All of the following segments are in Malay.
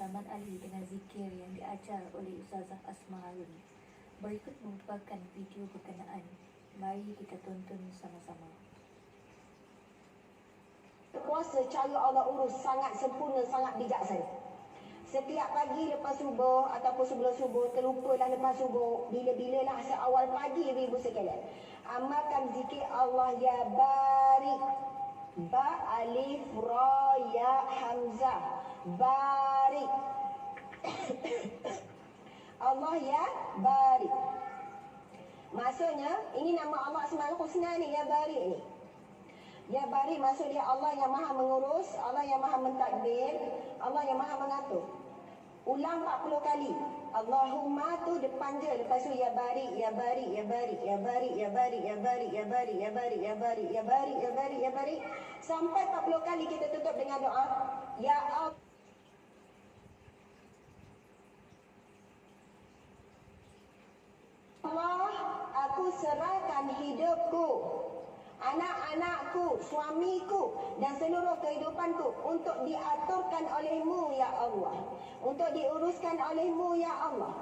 bersamaan Ali dengan zikir yang diajar oleh Ustazah Asma Harun. Berikut merupakan video berkenaan. Mari kita tonton sama-sama. Puasa cara Allah urus sangat sempurna, sangat bijaksana. Setiap pagi lepas subuh ataupun sebelum subuh, terlupalah lepas subuh, bila-bilalah seawal pagi ibu sekalian, amalkan zikir Allah ya barik. Ba alif ra ya hamzah. Barik. Allah ya barik. Maksudnya ini nama Allah Asmaul Husna ni, ya barik ni. Ya barik maksud dia Allah yang maha mengurus, Allah yang maha mentadbir, Allah yang maha mengatur. Ulang 40 kali. Allahumma tu depan je, lepas tu ya barik, ya barik, ya barik, ya barik, ya barik, ya barik, ya barik, ya barik, ya barik, ya barik, ya barik, ya barik. Sampai 40 kali kita tutup dengan doa, ya Allah, aku serahkan hidupku, anak-anakku, suamiku dan seluruh kehidupanku untuk diaturkan olehmu ya Allah, untuk diuruskan olehmu ya Allah.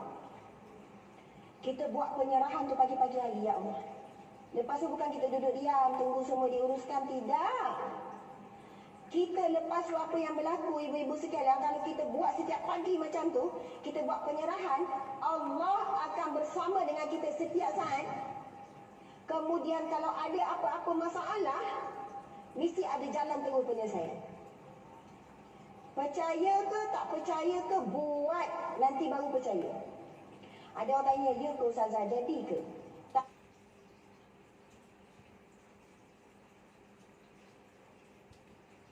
Kita buat penyerahan tu pagi-pagi hari ya Allah. Lepas tu bukan kita duduk diam tunggu semua diuruskan, tidak. Kita lepas apa yang berlaku ibu-ibu sekalian, kalau kita buat setiap pagi macam tu, kita buat penyerahan, Allah akan bersama dengan kita setiap saat. Kemudian kalau ada apa-apa masalah, mesti ada jalan terus penyelesaian. Percaya ke tak percaya ke, buat nanti baru percaya. Ada orang tanya, ya ke Ustazah, jadi ke? Tak.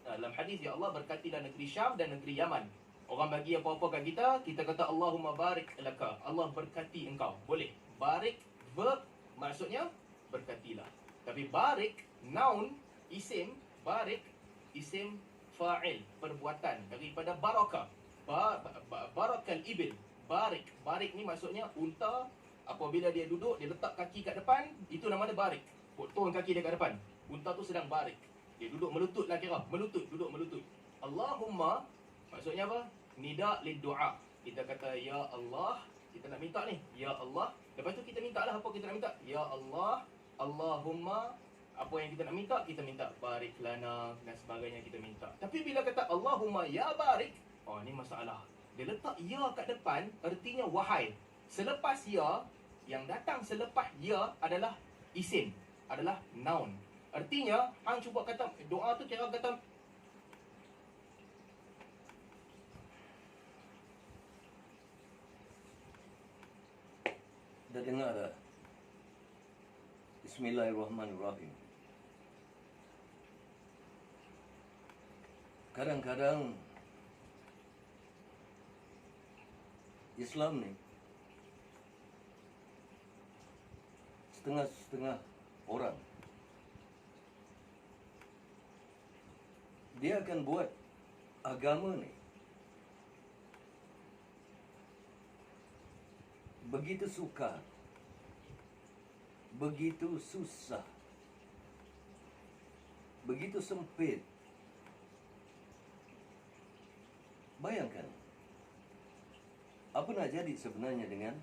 Dalam hadis, ya Allah berkatilah negeri Syam dan negeri Yaman. Orang bagi apa-apa kat kita, kita kata Allahumma barik laka, Allah berkati engkau. Boleh. Barik, verb, maksudnya berkatilah. Tapi barik, noun, isim. Barik, isim fa'il, perbuatan daripada barakah. Barakal ibil. Barik. Barik ni maksudnya unta, apabila dia duduk, dia letak kaki kat depan, itu nama dia barik. Turun kaki dia kat depan. Unta tu sedang barik. Dia duduk melutut lah kira. Melutut, duduk melutut. Allahumma, maksudnya apa? Nida lid du'a. Kita kata, ya Allah, kita nak minta ni. Ya Allah. Lepas tu kita minta lah apa kita nak minta. Ya Allah, Allahumma, apa yang kita nak minta, kita minta barik lana dan sebagainya kita minta. Tapi bila kata Allahumma ya barik, oh ni masalah. Dia letak ya kat depan, artinya wahai. Selepas ya, yang datang selepas ya adalah isim, adalah noun. Artinya, hang cuba kata, doa tu kira kata, dah dengar dah? Bismillahirrahmanirrahim. Kadang-kadang Islam ni setengah-setengah orang dia akan buat agama ni begitu sukar, begitu susah, begitu sempit. Bayangkan apa nak jadi sebenarnya dengan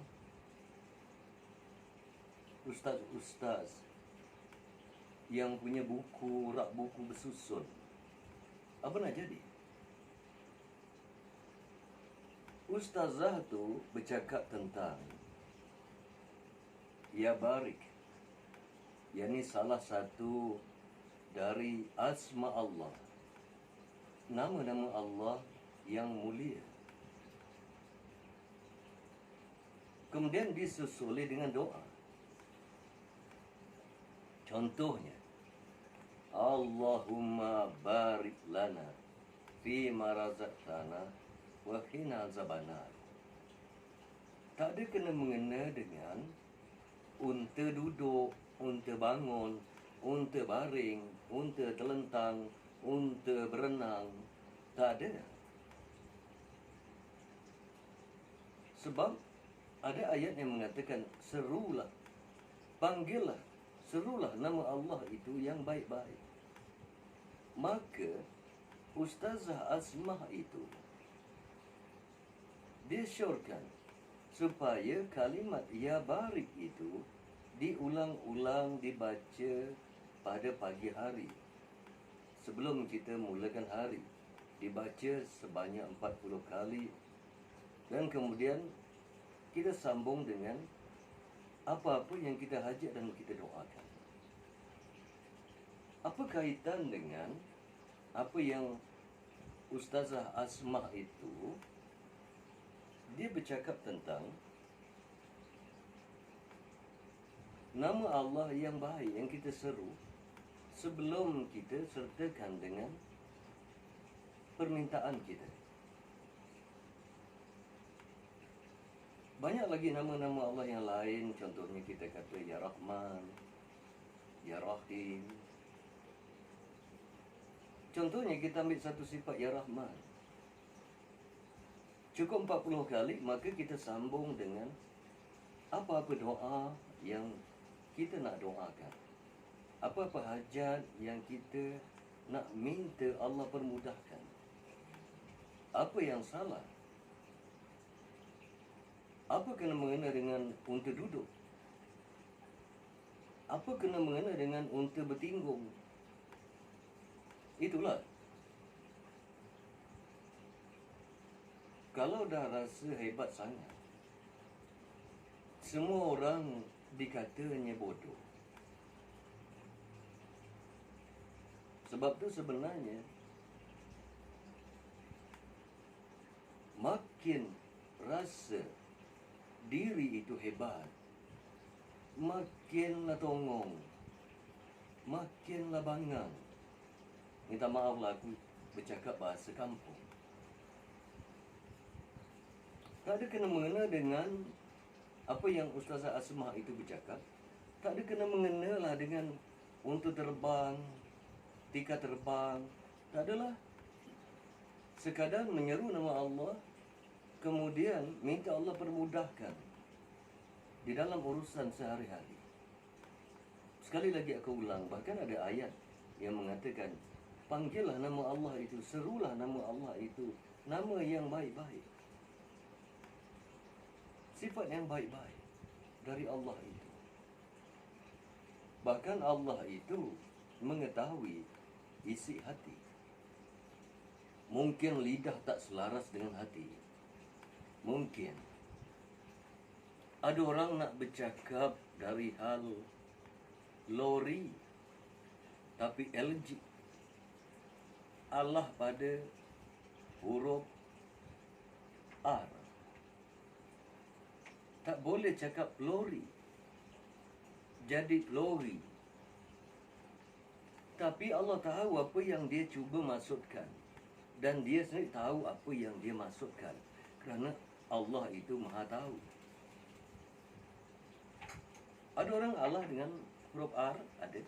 ustaz-ustaz yang punya buku, rak buku bersusun. Apa nak jadi? Ustazah tu bercakap tentang ya barik, yakni salah satu dari asma Allah, nama-nama Allah yang mulia. Kemudian disusuli dengan doa. Contohnya, Allahumma barik lana fi ma razaqtana wa qina azabannar. Tak ada kena mengena dengan unta duduk, unta bangun, unta baring, unta terlentang, unta berenang. Tak ada. Sebab ada ayat yang mengatakan serulah, panggillah, serulah nama Allah itu yang baik-baik. Maka Ustazah Asmah itu dia syorkan supaya kalimat ya barik itu diulang-ulang dibaca pada pagi hari sebelum kita mulakan hari, dibaca sebanyak 40 kali, dan kemudian kita sambung dengan apa-apa yang kita hajat dan kita doakan. Apa kaitan dengan apa yang Ustazah Asma itu, dia bercakap tentang nama Allah yang baik yang kita seru sebelum kita sertakan dengan permintaan kita. Banyak lagi nama-nama Allah yang lain. Contohnya kita kata Ya Rahman, Ya Rahim. Contohnya kita ambil satu sifat Ya Rahman, cukup 40 kali, maka kita sambung dengan apa-apa doa yang kita nak doakan, apa-apa hajat yang kita nak minta Allah permudahkan. Apa yang salah? Apa kena mengena dengan unta duduk? Apa kena mengena dengan unta bertinggung? Itulah. Kalau dah rasa hebat sangat, semua orang dikatanya bodoh. Sebab tu sebenarnya makin rasa diri itu hebat, makinlah tongong, makinlah bangang. Minta maaf lah aku bercakap bahasa kampung. Tak ada kena mengena dengan apa yang Ustazah Asma itu bercakap. Tak ada kena mengena lah dengan unta terbang, tika terbang. Tak adalah. Sekadar menyeru nama Allah, kemudian minta Allah permudahkan di dalam urusan sehari-hari. Sekali lagi aku ulang, bahkan ada ayat yang mengatakan, panggillah nama Allah itu, serulah nama Allah itu, nama yang baik-baik, sifat yang baik-baik dari Allah itu. Bahkan Allah itu mengetahui isi hati. Mungkin lidah tak selaras dengan hati. Mungkin ada orang nak bercakap dari hal lori, tapi allergic Allah pada huruf R. Tak boleh cakap lori, jadi lori. Tapi Allah tahu apa yang dia cuba maksudkan, dan dia sendiri tahu apa yang dia maksudkan, kerana Allah itu Maha tahu. Ada orang Allah dengan huruf R? Ada.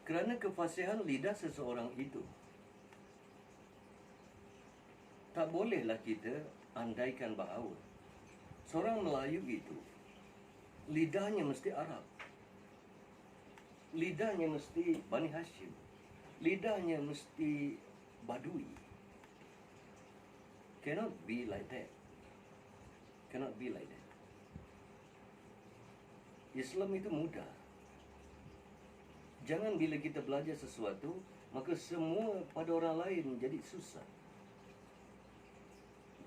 Kerana kefasihan lidah seseorang itu. Tak bolehlah kita andaikan bahawa seorang Melayu itu lidahnya mesti Arab, lidahnya mesti Bani Hashim, lidahnya mesti Badui. Cannot be like that. Cannot be like that. Islam itu mudah. Jangan bila kita belajar sesuatu, maka semua pada orang lain jadi susah.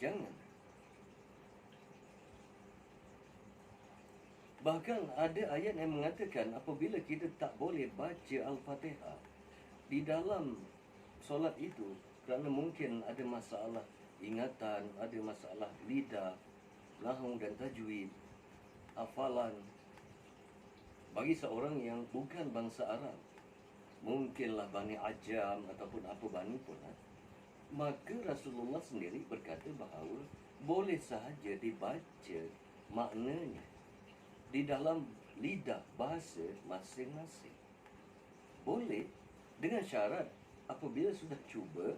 Jangan. Bahkan ada ayat yang mengatakan apabila kita tak boleh baca Al-Fatihah di dalam solat itu, kerana mungkin ada masalah ingatan, ada masalah lidah, nahwu dan tajwid, hafalan, bagi seorang yang bukan bangsa Arab, mungkinlah Bani Ajam ataupun apa Bani pun, maka Rasulullah sendiri berkata bahawa boleh sahaja dibaca maknanya di dalam lidah bahasa masing-masing. Boleh, dengan syarat apabila sudah cuba,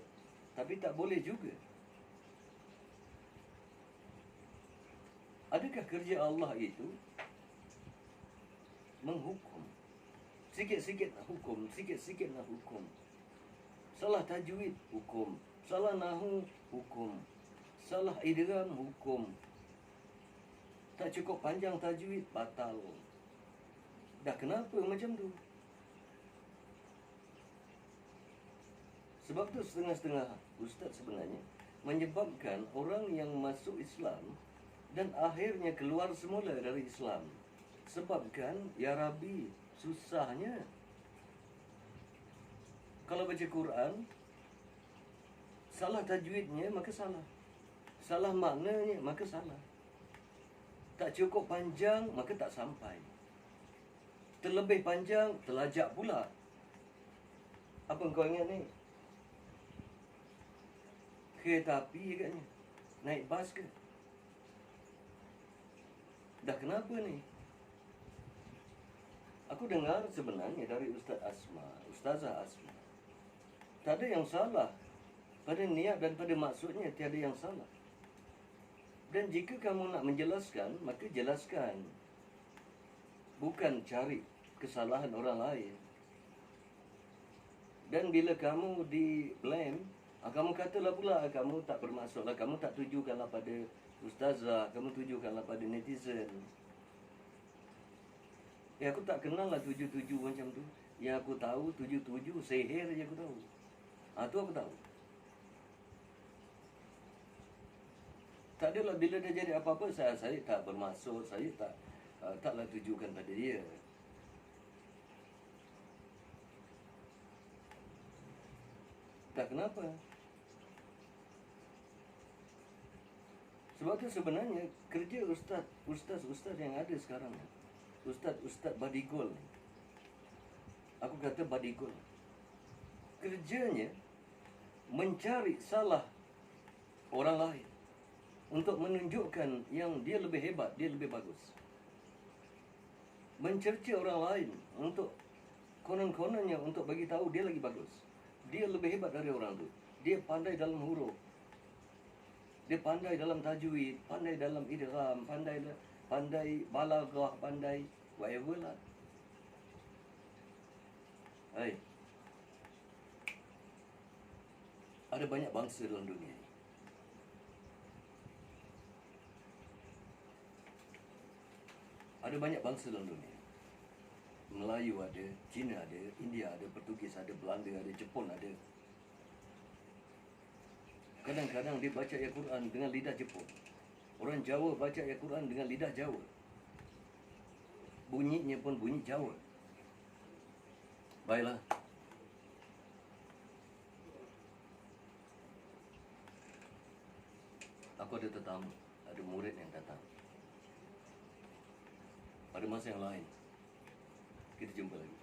tapi tak boleh juga. Adakah kerja Allah itu menghukum? Sikit-sikit nak hukum, sikit-sikit nak hukum. Salah tajwid, hukum. Salah nahwu, hukum. Salah idgham hukum. Tak cukup panjang tajwid batal. Dah kenapa macam tu? Sebab tu setengah-setengah ustaz sebenarnya menyebabkan orang yang masuk Islam dan akhirnya keluar semula dari Islam. Sebabkan ya Rabbi, susahnya. Kalau baca Quran, salah tajwidnya maka salah. Salah maknanya maka salah. Tak cukup panjang maka tak sampai. Terlebih panjang terlajak pula. Apa kau ingat ni? Kereta api agaknya. Naik bas ke? Dah kenapa ni? Aku dengar sebenarnya dari Ustazah Asma. Tak ada yang salah. Pada niat dan pada maksudnya tiada yang salah. Dan jika kamu nak menjelaskan, maka jelaskan. Bukan cari kesalahan orang lain. Dan bila kamu di-blame, kamu katalah pula kamu tak bermaksudlah, kamu tak tujukanlah pada ustazah, kamu tujukanlah pada netizen. Ya aku tak kenal lah 77 macam tu. Yang aku tahu 77 sihir je aku tahu. Tu aku tahu. Tak adalah bila dia jadi apa-apa saya tak bermaksud, saya taklah tujukan pada dia. Tak kenapa? Sebab tu sebenarnya kerja ustaz yang ada sekarang, ustaz badigol ni. Aku kata badigol. Kerjanya mencari salah orang lain untuk menunjukkan yang dia lebih hebat, dia lebih bagus. Mencerca orang lain untuk konon-kononnya untuk bagi tahu dia lagi bagus. Dia lebih hebat dari orang tu. Dia pandai dalam huruf. Dia pandai dalam tajwid, pandai dalam idgham, pandai balaghah, pandai whatever lah. Hai. Ada banyak bangsa dalam dunia ni. Ada banyak bangsa dalam dunia. Melayu ada, Cina ada, India ada, Portugis ada, Belanda ada, Jepun ada. Kadang-kadang dia baca ayat Quran dengan lidah Jepun. Orang Jawa baca ayat Quran dengan lidah Jawa. Bunyinya pun bunyi Jawa. Baiklah. Aku ada tetamu, ada murid yang datang. Pada masa yang lain, kita jumpa lagi.